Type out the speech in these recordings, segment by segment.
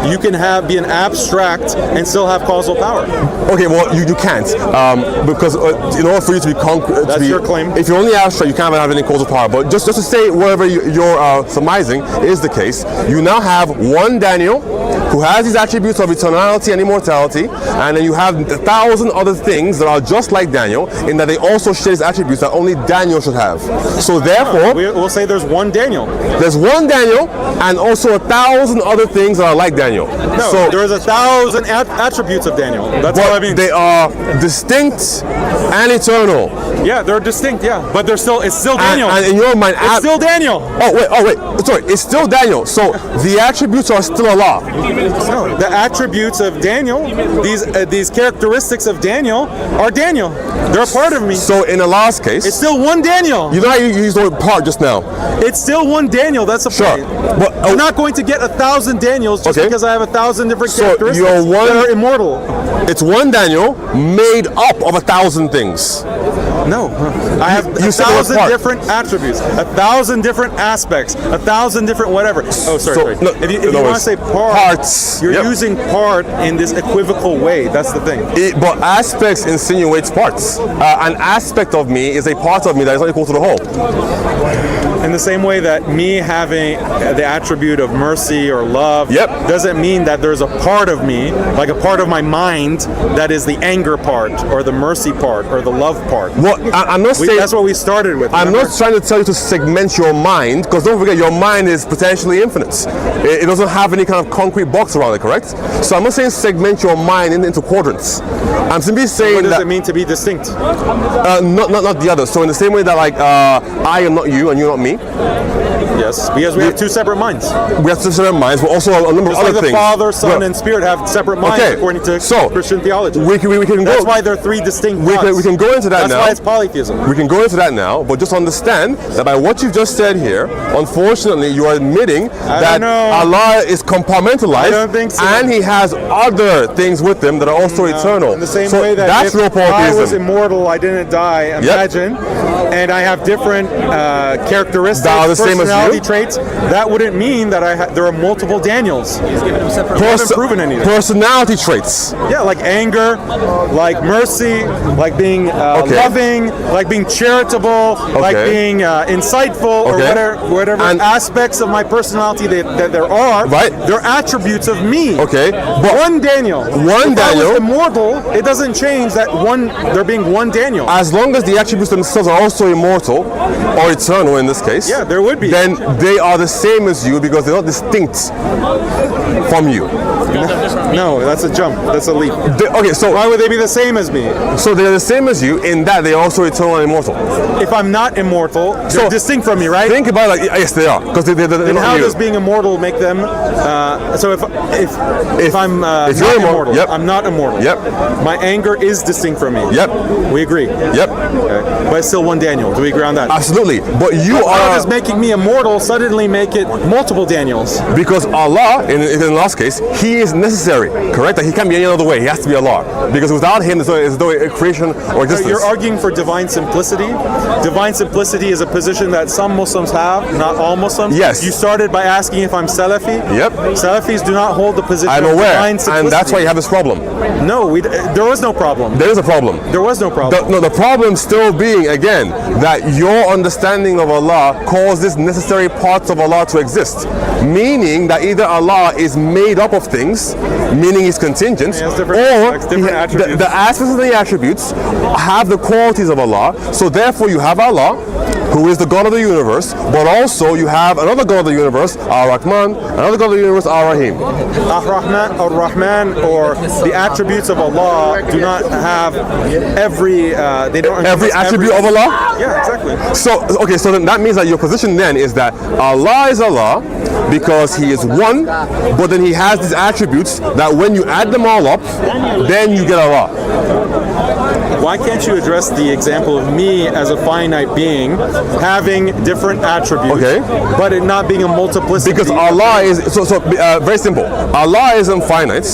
you can be an abstract and still have causal power. Okay, well, you can't because in order for you to be concrete, that's your claim. If you're only abstract, you can't have any causal power. But just to say whatever you're surmising is the case, you now have one Daniel who has these attributes of eternality and immortality, and then you have 1,000 other things that are just like Daniel in that they also share these attributes that only Daniel should have. So therefore, we'll say there's one Daniel. There's one Daniel and also 1,000 other things that are like Daniel. No, so there's 1,000 attributes of Daniel. That's what I mean. They are distinct and eternal. Yeah, they're distinct. Yeah, but it's still Daniel. And in your mind, it's still Daniel. Oh wait. Sorry, it's still Daniel. So the attributes are still Allah. No, the attributes of Daniel, these characteristics of Daniel, are Daniel. They're a part of me. So in Allah's case, it's still one Daniel. You know how you used the word part just now. It's still one Daniel. That's the point. But I'm not going to get 1,000 Daniels just because I have 1,000 different characteristics you're that are immortal. It's one Daniel made up of 1,000 things. No, I have 1,000 different attributes, 1,000 different aspects, 1,000 different whatever. Oh, sorry. No, if you want to say parts, you're using part in this equivocal way. That's the thing. But aspects insinuates parts. An aspect of me is a part of me that is not equal to the whole. In the same way that me having the attribute of mercy or love doesn't mean that there's a part of me, like a part of my mind, that is the anger part or the mercy part or the love part. Well, I'm not saying that's what we started with. I'm not trying to tell you to segment your mind, because don't forget your mind is potentially infinite. It doesn't have any kind of concrete box around it, correct? So I'm not saying segment your mind into quadrants. I'm simply saying what does it mean to be distinct? Not the other. So in the same way that I am not you and you're not me. Yes, because we have two separate minds. We have two separate minds, but also a number of other things. The Father, Son, and Spirit have separate minds according to Christian theology. We can That's why they're three distinct gods. We can go into that now. That's why it's polytheism. We can go into that now, but just understand that by what you've just said here, unfortunately, you are admitting that Allah is compartmentalized. I don't think so. And He has other things with Him that are also eternal. In the same way that if I was immortal, I didn't die, imagine, and I have different characteristics, personality traits, that wouldn't mean that there are multiple Daniels. Haven't proven any of that. Personality traits. Yeah, like anger, like mercy, like being loving, like being charitable, like being insightful, or whatever aspects of my personality that there are. Right. They're attributes of me. Okay. But one Daniel. If I was immortal, it doesn't change that there being one Daniel. As long as the attributes themselves are also immortal or eternal in this case. Yeah, there would be. Then they are the same as you because they're not distinct from you. No, that's a jump. That's a leap. So why would they be the same as me? So they're the same as you in that they are also eternal and immortal. If I'm not immortal, they're distinct from me, right? Think about it yes, they are. Because they're then not how you. does being immortal make them? So if I'm not immortal, I'm not immortal. My anger is distinct from me. We agree. Okay. But it's still one Daniel. Do we agree on that? Absolutely. But how does making me immortal suddenly make it multiple Daniels? Because Allah, in the last case, He is necessary, correct? That He can't be any other way. He has to be Allah. Because without Him, there's no creation or existence. You're arguing for divine simplicity. Divine simplicity is a position that some Muslims have, not all Muslims. Yes. You started by asking if I'm Salafi. Salafis do not hold the position of divine simplicity. And that's why you have this problem. No, there was no problem. There is a problem. There was no problem. The problem still being, again, that your understanding of Allah causes necessary parts of Allah to exist. Meaning that either Allah is made up of things, meaning He's contingent, or the aspects of the attributes have the qualities of Allah. So therefore you have Allah, who is the God of the universe, but also you have another God of the universe, Ar-Rahman, another God of the universe, Ar-Rahim. Ar-Rahman, or the attributes of Allah do not have every attribute of Allah? Yeah, exactly. So then that means that your position then is that Allah is Allah because He is one, but then He has these attributes that when you add them all up, then you get Allah. Why can't you address the example of me as a finite being having different attributes, Okay. but it not being a multiplicity? Because Allah is very simple. Allah isn't finite;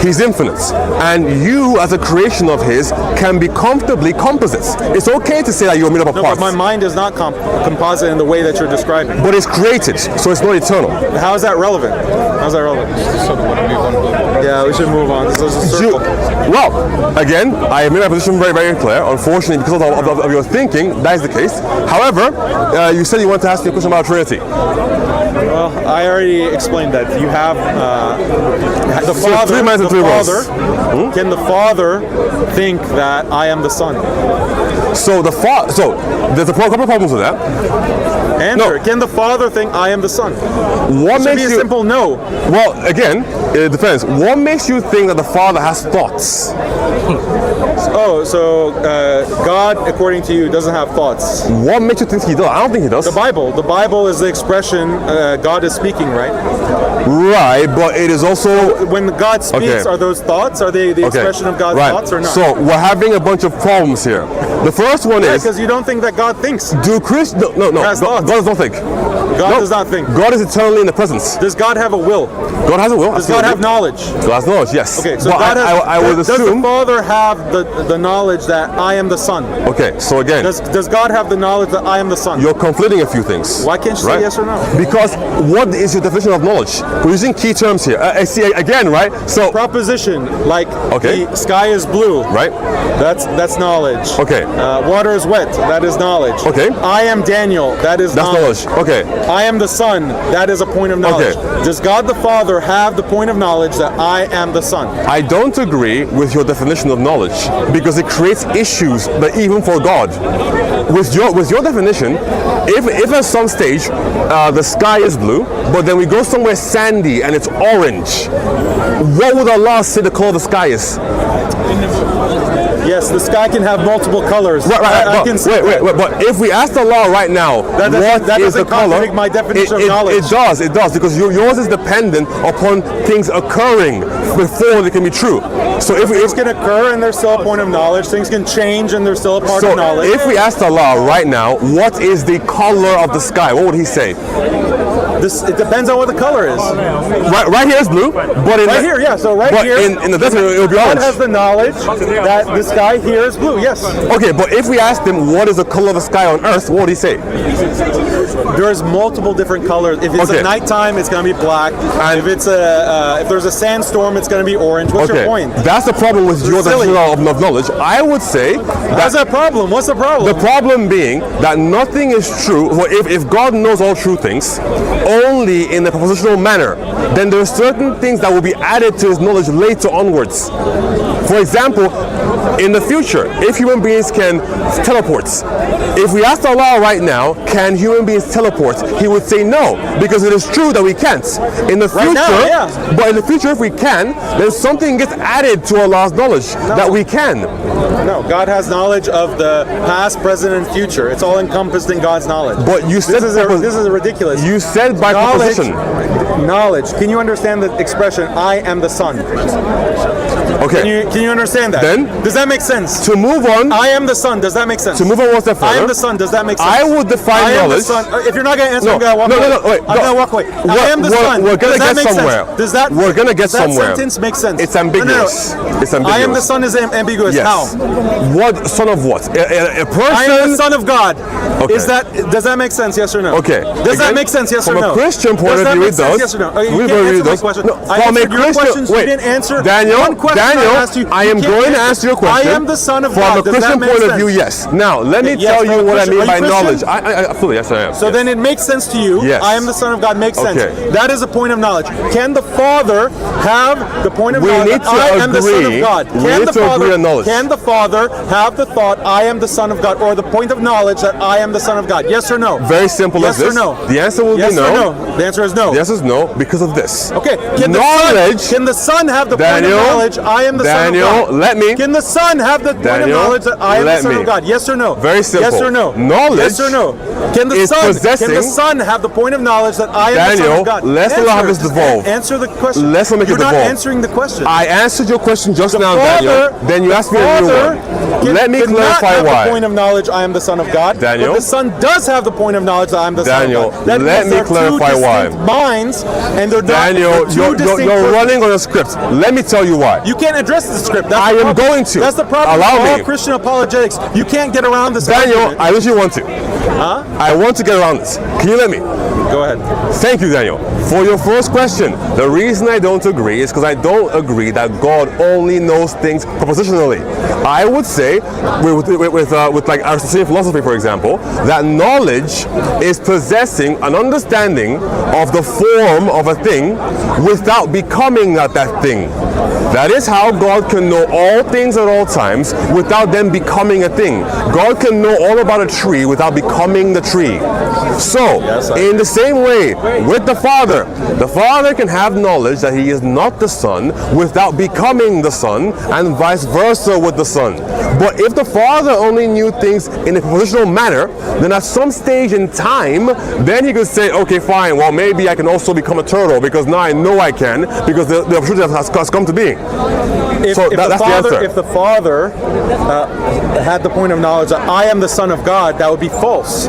He's infinite, and you, as a creation of His, can be comfortably composites. It's okay to say that you're made up of No, parts, but my mind is not composite in the way that you're describing. but it's created, so it's not eternal. How is that relevant? How's that relevant? Yeah, we should move on. This is a circle. Well, again, I have made my position very, very clear. Unfortunately, because of your thinking, that is the case. However, you said you want to ask me a question about Trinity. Well, I already explained that you have the So Father. 3 minutes and 3 verses. Can the Father think that I am the Son? So there's a couple of problems with that. Answer. No. Can the Father think I am the Son? What It should makes be a you? simple no. Well, again, it depends. What makes you think that the Father has thoughts? Oh, so God, according to you, doesn't have thoughts. What makes you think He does? I don't think He does. The Bible. The Bible is the expression God is speaking, right? Right, but it is also When God speaks, Okay. are those thoughts? Are they the expression of God's right. thoughts or not? So we're having a bunch of problems here. The first one is, because you don't think that God thinks. do Christians? No. Has God thoughts. does not think. God No. does not think. God is eternally in the presence. Does God have a will? God has a will. Does God have knowledge? God has knowledge. Yes. Okay, so but God has, I would does assume. the Father have the knowledge that I am the Son? Okay, so again, Does God have the knowledge that I am the Son? you're conflating a few things. Why can't you say yes or no? Because what is your definition of knowledge? We're using key terms here. See again, right? So Proposition, like Okay. the sky is blue. right. That's knowledge. Okay. Water is wet. That is knowledge. Okay. I am Daniel. That is That's knowledge. Okay. I am the Son. That is a point of knowledge. Okay. Does God the Father have the point of knowledge that I am the Son? I don't agree with your definition of knowledge because it creates issues that even for God. With your definition, if at some stage the sky is blue, but then we go somewhere sandy and it's orange, what would Allah say the color of the sky is? Yes, the sky can have multiple colors. Right. I can see that. Wait. But if we ask Allah right now, That what is the doesn't color? contradict my definition of knowledge. It does, because yours is dependent upon things occurring before they can be true. So if Things can occur and there's still a point of knowledge. Things can change and there's still a part of knowledge. if we asked Allah right now, what is the color of the sky? What would He say? It depends on what the color is. Right here is blue, but Right here, yeah. So right but here, in the desert it will be God orange. has the knowledge that the sky here is blue. Yes. Okay, but if we asked him what is the color of the sky on Earth, what would he say? There's multiple different colors. If it's Okay. a nighttime, it's going to be black. And if it's if there's a sandstorm, it's going to be orange. What's your point? That's the problem with your silly. definition of knowledge. I would say That's a problem. What's the problem? the problem being that nothing is true. Well, if God knows all true things only in a propositional manner, then there are certain things that will be added to His knowledge later onwards. For example, in the future, if human beings can teleport, if we asked Allah right now, can human beings teleport? He would say no, because it is true that we can't. In the future, now, yeah. But in the future, if we can, then something gets added to Allah's knowledge that we can. No, God has knowledge of the past, present, and future. It's all encompassed in God's knowledge. But you said this is ridiculous. You said by knowledge, proposition. knowledge. Can you understand the expression "I am the Son"? Okay. Can you understand that? Then does that make sense? to move on. I am the Son. Does that make sense? To move on one step further. I am the Son. Does that make sense? I would define I am the knowledge. Son. If you're not going to answer, No, I'm going to walk away. no, wait, I'm going to walk away. I am the Son. We're gonna Does that get make somewhere. Sense? Does that? We're gonna get does somewhere. That sentence make sense? It's ambiguous. No. It's ambiguous. I am the Son is ambiguous. Yes. How? What son of what? A person. I am the Son of God. Okay. Does that make sense? Yes or no? Okay. Does that Again, make sense? Yes or from no? a Christian point does of that view, make it sense? does. Yes or no? Okay, We you believe can't answer my it does. question. No, I from a answered your Christian- questions. wait, You didn't answer Daniel, one question Daniel, I asked you. I am You can't going to answer your question. I am the Son of From God. a Does Christian that make point of sense? view, yes. Now, let me Yes, tell from you a what I Christian- mean are by you knowledge. Christian? I absolutely, yes, I am. So Yes. then it makes sense to you. Yes. I am the Son of God makes sense. Okay. That is a point of knowledge. Can the Father have the point of We knowledge? need that to I am the Son of agree. God. We Can need the to Father? agree on knowledge. Can the Father have the thought I am the Son of God, or the point of knowledge that I am the Son of God? Yes or no? Very simple Yes as this. or no? The answer will Yes be no. or no? The answer is no. The answer is no because of this. Okay. Knowledge. Can the Son have the Daniel, point of knowledge? I am the Son of God. let me. Can the Son have the point of knowledge that I am the Son of God? Yes or no? Very simple. Yes or no? Knowledge. Yes or no? Can the Son have the point of knowledge that I am the Son of God? Let's not have this devolve. Answer the question. Let's not make it devolve. You're not answering the question. I answered your question just now, Father, Daniel. Then you asked me a new one. Let me clarify why. why. The point of knowledge, I am the Son of God. Daniel. But the Son does have the point of knowledge that I am the Son of God. That let me clarify why. Minds, and they're Daniel, you're running on a script. Let me tell you why. You can't address the script. I am going to. That's the problem Allow with all me. Christian apologetics. You can't get around this. Daniel, argument. I literally want to. Huh? I want to get around this. Can you let me? Go ahead. Thank you, Daniel. For your first question, the reason I don't agree is because I don't agree that God only knows things propositionally. I would say, with like Aristotelian philosophy, for example, that knowledge is possessing an understanding of the form of a thing without becoming that thing. That is how God can know all things at all times without them becoming a thing. God can know all about a tree without becoming the tree. So, in the same way, with the Father can have knowledge that He is not the Son without becoming the Son, and vice versa with the Son. But if the Father only knew things in a propositional manner, then at some stage in time, then He could say, okay, fine, well, maybe I can also become a turtle because now I know I can, because the opportunity has come to being. That's the answer. If the Father had the point of knowledge that I am the Son of God, that would be false.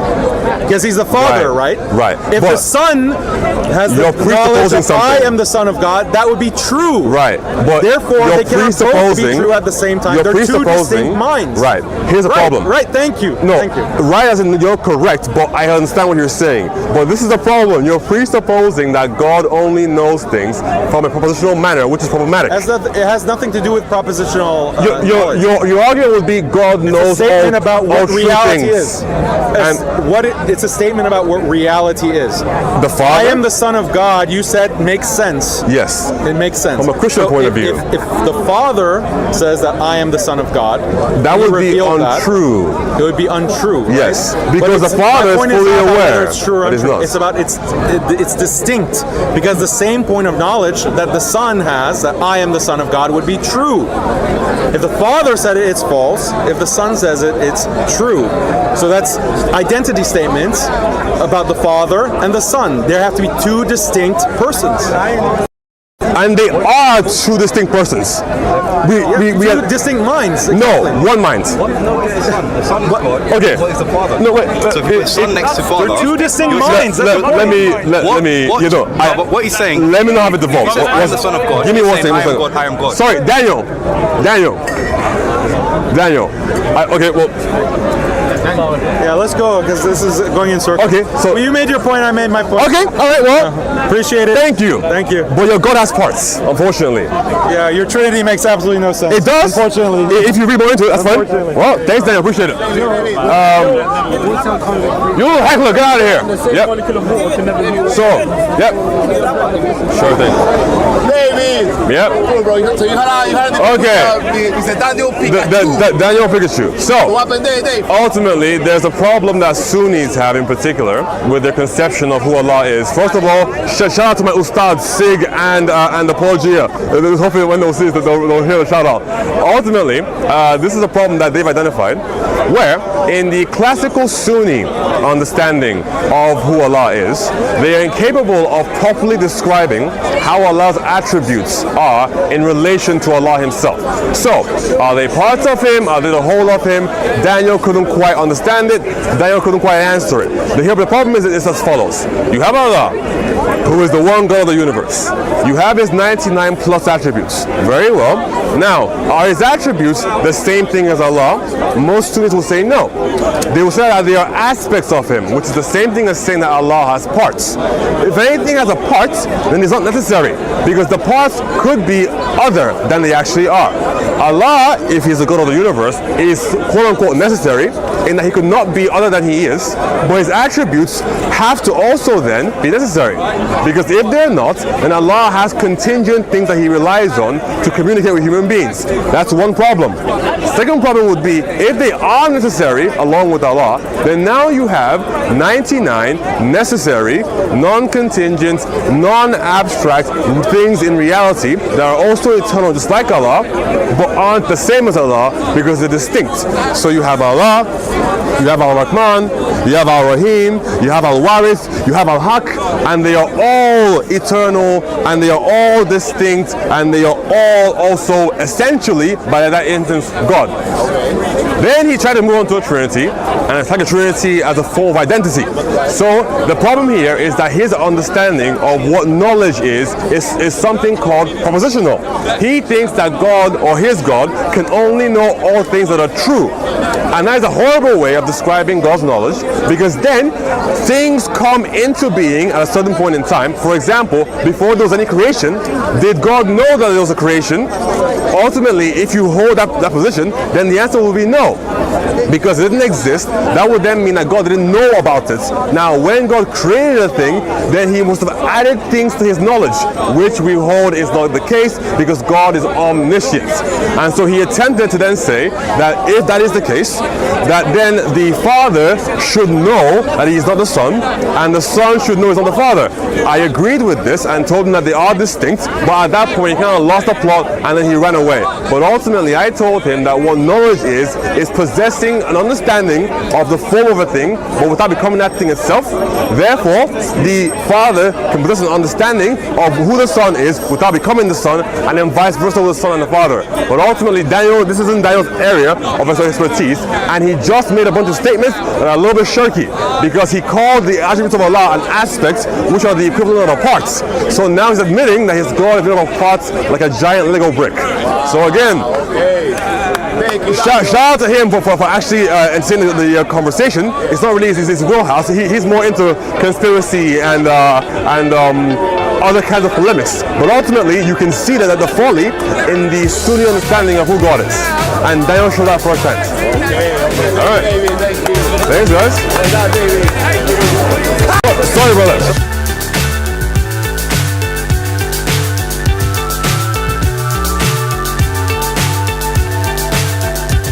Because He's the Father, right? Right. If the Son has the knowledge that I am the Son of God, that would be true. Right. But therefore, they cannot both be true at the same time. They're two distinct minds. Right. Here's the problem. Right. Thank you. No. Thank you. Right, as in you're correct, but I understand what you're saying. But this is the problem. You're presupposing that God only knows things from a propositional manner, which is problematic. It has nothing to do with propositional knowledge. Your argument would be God knows all about what reality things. is. It's a statement about what reality is. The Father? I am the Son of God, you said, makes sense. Yes. It makes sense. From a Christian point of view. If the Father says that I am the Son of God, that would be untrue. It would be untrue. Yes, right? Because the Father is fully aware. It's true or untrue. It's about it's distinct, because the same point of knowledge that the Son has, that I am the Son of God, would be true. If the Father said it, it's false. If the Son says it, it's true. So that's identity statements about the Father and the Son. There have to be two distinct persons. And they are two distinct persons. We have distinct minds. Exactly. No, one mind. The Son is God. Okay. What is the Father? No, wait. So if you put Son next to Father, they're two distinct minds. Let me. What? You know, but what he's saying. Let me not have it devolve. I am the Son of God. Give me one second. I am God. Sorry, Daniel. Okay, well. Yeah, let's go, because this is going in circles. Okay, so well, you made your point, I made my point. Okay, all right, well, appreciate it. Thank you. But your God has parts, unfortunately. Yeah, your Trinity makes absolutely no sense. It does. Unfortunately. If you read more into it, that's fine. Well, thanks, Daniel. Appreciate it. You heckler, get out of here. Yep. So, yep. Sure thing. Yep. So you had okay. It's a Daniel Pikachu. Daniel Pikachu. So, what happened there? Ultimately, there's a problem that Sunnis have in particular with their conception of who Allah is. First of all, shout out to my Ustad Sig and the Paul Gia. Hopefully when they'll see this, they'll hear the shout out. Ultimately, this is a problem that they've identified, where in the classical Sunni understanding of who Allah is, they are incapable of properly describing how Allah's attributes are in relation to Allah Himself. So, are they parts of Him? Are they the whole of Him? Daniel couldn't quite understand it. Daniel couldn't quite answer it. The problem is it's as follows. You have Allah, who is the one God of the universe. You have His 99 plus attributes. Very well. Now, are His attributes the same thing as Allah? Most students will say no. They will say that they are aspects of Him, which is the same thing as saying that Allah has parts. If anything has a part, then it's not necessary, because the parts could be other than they actually are. Allah, if He's the God of the universe, is quote-unquote necessary in that He could not be other than He is, but His attributes have to also then be necessary. Because if they're not, then Allah has contingent things that He relies on to communicate with human beings. That's one problem. Second problem would be, if they are necessary along with Allah, then now you have 99 necessary, non-contingent, non-abstract things in reality that are also eternal just like Allah, but aren't the same as Allah because they're distinct. So you have Allah, you have Al-Rahman, you have Al-Rahim, you have Al-Warith, you have Al-Haq, and they are all eternal, and they are all distinct, and they are all also essentially, by that instance, God. Then he tried to move on to a Trinity, and attack a Trinity as a form of identity. So the problem here is that his understanding of what knowledge is something called propositional. He thinks that God, or his God, can only know all things that are true. And that is a horrible way of describing God's knowledge, because then things come into being at a certain point in time. For example, before there was any creation, did God know that there was a creation? Ultimately, if you hold that position, then the answer will be no. Because it didn't exist, that would then mean that God didn't know about it. Now, when God created a thing, then He must have added things to His knowledge, which we hold is not the case, because God is omniscient. And so he attempted to then say that if that is the case, that then the Father should know that He is not the Son, and the Son should know He's not the Father. I agreed with this and told him that they are distinct, but at that point he kind of lost the plot and then he ran away. But ultimately I told him that what knowledge is possessing an understanding of the form of a thing, but without becoming that thing itself. Therefore, the Father can possess an understanding of who the Son is without becoming the Son, and then vice versa with the Son and the Father. But ultimately, Daniel, this isn't Daniel's area of expertise, and he just made a bunch of statements that are a little bit shirky, because he called the attributes of Allah an aspect, which are the equivalent of parts. So now he's admitting that his God is made up of parts like a giant Lego brick. So again, shout out to him for actually entertaining the conversation. It's not really his wheelhouse. He's more into conspiracy and other kinds of polemics. But ultimately, you can see that the folly in the Sunni understanding of who God is. And Daniel showed that firsthand. All right. Thanks, guys. Sorry